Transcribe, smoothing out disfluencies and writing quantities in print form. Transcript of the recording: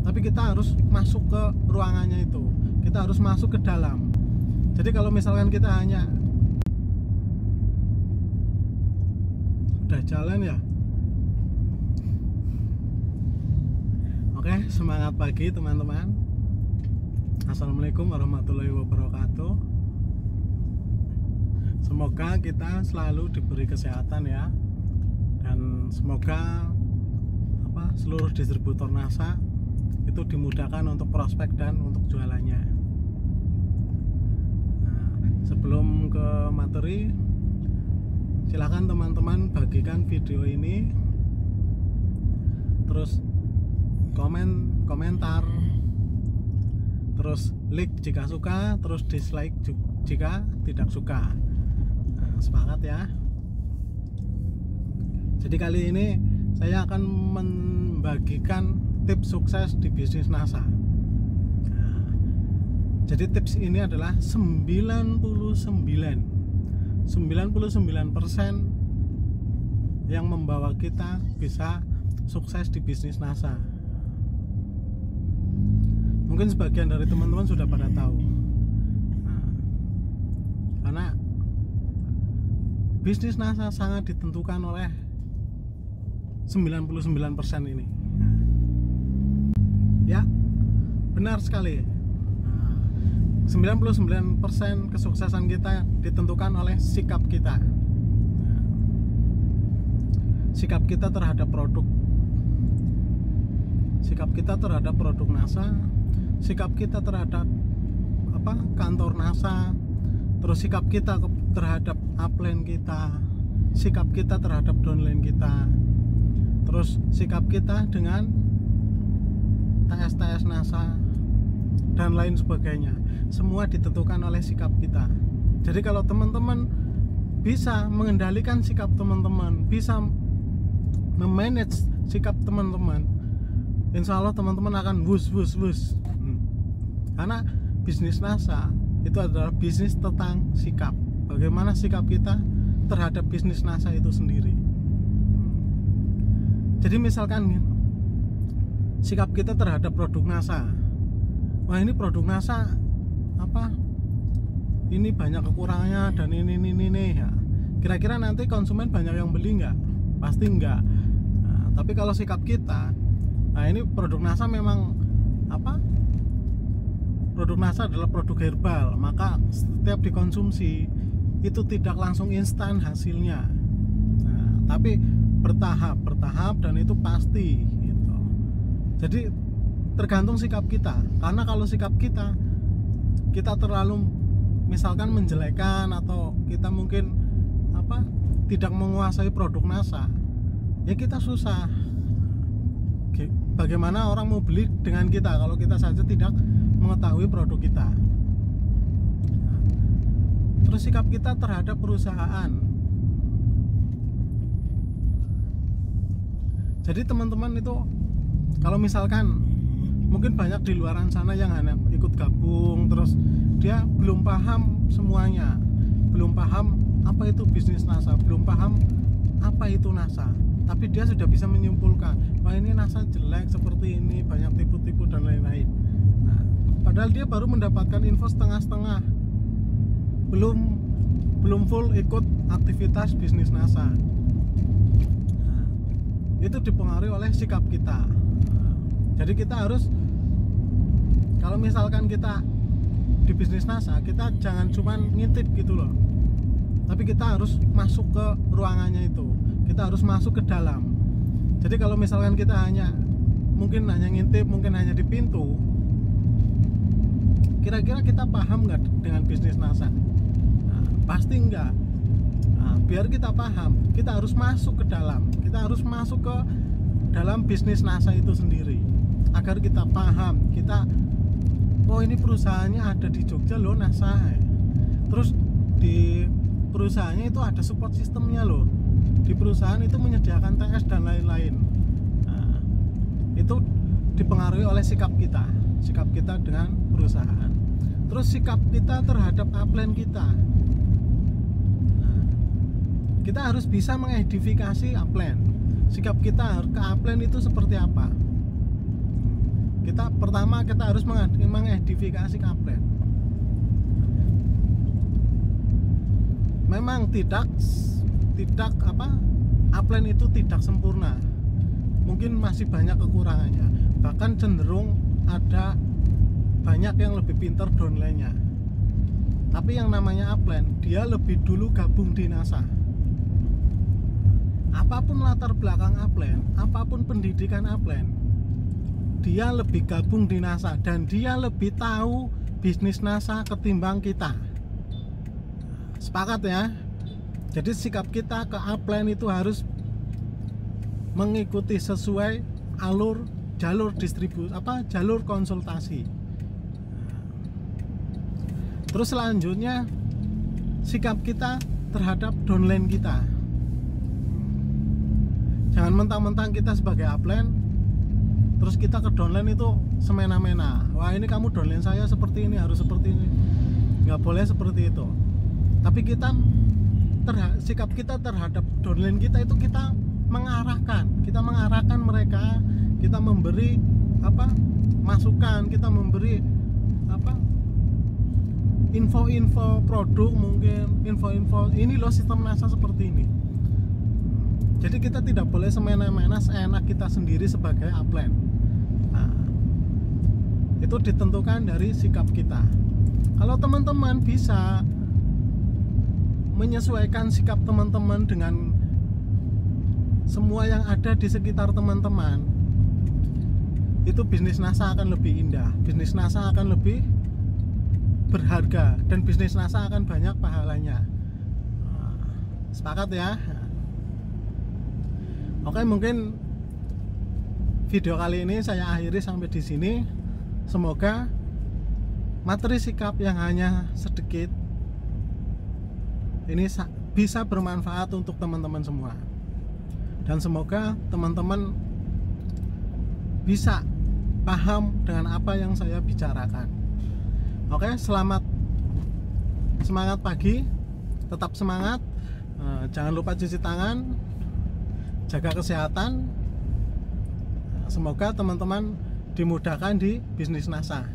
tapi kita harus masuk ke ruangannya itu, kita harus masuk ke dalam. Jadi kalau misalkan kita hanya udah jalan ya. Oke, semangat pagi teman-teman. Assalamualaikum warahmatullahi wabarakatuh. Semoga kita selalu diberi kesehatan ya, dan semoga seluruh distributor NASA itu dimudahkan untuk prospek dan untuk jualannya. Nah, sebelum ke materi, silakan teman-teman bagikan video ini, terus komentar, terus like jika suka, terus dislike jika tidak suka. Nah, semangat ya. Jadi kali ini saya akan membagikan tips sukses di bisnis NASA. Nah, jadi tips ini adalah 99% yang membawa kita bisa sukses di bisnis NASA. Mungkin sebagian dari teman-teman sudah pada tahu. Nah, karena bisnis NASA sangat ditentukan oleh 99% ini. Ya, benar sekali. 99% kesuksesan kita ditentukan oleh sikap kita. Sikap kita terhadap produk. Sikap kita terhadap produk NASA, sikap kita terhadap kantor NASA, terus sikap kita terhadap upline kita, sikap kita terhadap downline kita, terus sikap kita dengan TS NASA dan lain sebagainya. Semua ditentukan oleh sikap kita. Jadi kalau teman-teman bisa mengendalikan sikap teman-teman, bisa memanage sikap teman-teman, insya Allah teman-teman akan wus. Karena bisnis NASA itu adalah bisnis tentang sikap. Bagaimana sikap kita terhadap bisnis NASA itu sendiri. Jadi misalkan sikap kita terhadap produk NASA, wah ini produk NASA ini banyak kekurangannya dan ini ya. Kira-kira nanti konsumen banyak yang beli nggak? Pasti nggak. Nah, tapi kalau sikap kita, nah ini produk NASA memang produk NASA adalah produk herbal, maka setiap dikonsumsi itu tidak langsung instan hasilnya. Nah, tapi bertahap dan itu pasti gitu. Jadi tergantung sikap kita. Karena kalau sikap kita terlalu misalkan menjelekkan, atau kita mungkin tidak menguasai produk NASA, ya kita susah. Bagaimana orang mau beli dengan kita kalau kita saja tidak mengetahui produk kita. Terus sikap kita terhadap perusahaan. Jadi teman-teman itu kalau misalkan mungkin banyak di luaran sana yang hanya ikut gabung, terus dia belum paham semuanya, belum paham apa itu bisnis NASA, belum paham apa itu NASA, tapi dia sudah bisa menyimpulkan, wah ini NASA jelek seperti ini, banyak tipu-tipu dan lain-lain. Nah, padahal dia baru mendapatkan info setengah-setengah, belum full ikut aktivitas bisnis NASA. Nah, itu dipengaruhi oleh sikap kita. Jadi kita harus, kalau misalkan kita di bisnis NASA, kita jangan cuma ngintip gitu loh, tapi kita harus masuk ke ruangannya itu, kita harus masuk ke dalam. Jadi kalau misalkan kita mungkin hanya ngintip, mungkin hanya di pintu, kira-kira kita paham nggak dengan bisnis NASA? Nah, pasti enggak. Nah, biar kita paham, kita harus masuk ke dalam, kita harus masuk ke dalam bisnis NASA itu sendiri, agar kita paham, oh ini perusahaannya ada di Jogja loh NASA, terus di perusahaannya itu ada support sistemnya loh, di perusahaan itu menyediakan TS dan lain-lain. Nah, itu dipengaruhi oleh sikap kita dengan perusahaan. Terus sikap kita terhadap upline kita. Nah, kita harus bisa mengidentifikasi upline. Sikap kita ke upline itu seperti apa? Pertama kita harus mengedifikasi kaplen. Memang tidak upline itu tidak sempurna, mungkin masih banyak kekurangannya, bahkan cenderung ada banyak yang lebih pintar downline-nya. Tapi yang namanya upline, dia lebih dulu gabung di NASA. Apapun latar belakang upline, apapun pendidikan upline, dia lebih gabung di NASA dan dia lebih tahu bisnis NASA ketimbang kita. Sepakat ya? Jadi sikap kita ke upline itu harus mengikuti sesuai jalur distribusi, jalur konsultasi. Terus selanjutnya sikap kita terhadap downline kita. Jangan mentang-mentang kita sebagai upline terus kita ke downline itu semena-mena. Wah, ini kamu downline saya seperti ini, harus seperti ini. Nggak boleh seperti itu. Tapi sikap kita terhadap downline kita itu kita mengarahkan mereka, kita memberi masukan, kita memberi info-info produk, mungkin info-info ini loh sistem NASA seperti ini. Jadi kita tidak boleh semena-mena seenak kita sendiri sebagai upline. Nah, itu ditentukan dari sikap kita. Kalau teman-teman bisa menyesuaikan sikap teman-teman dengan semua yang ada di sekitar teman-teman, itu bisnis NASA akan lebih indah, bisnis NASA akan lebih berharga, dan bisnis NASA akan banyak pahalanya. Sepakat ya? Oke, mungkin video kali ini saya akhiri sampai di sini. Semoga materi sikap yang hanya sedikit ini bisa bermanfaat untuk teman-teman semua, dan semoga teman-teman bisa paham dengan apa yang saya bicarakan. Oke, semangat pagi, tetap semangat, jangan lupa cuci tangan, jaga kesehatan. Semoga teman-teman dimudahkan di bisnis NASA.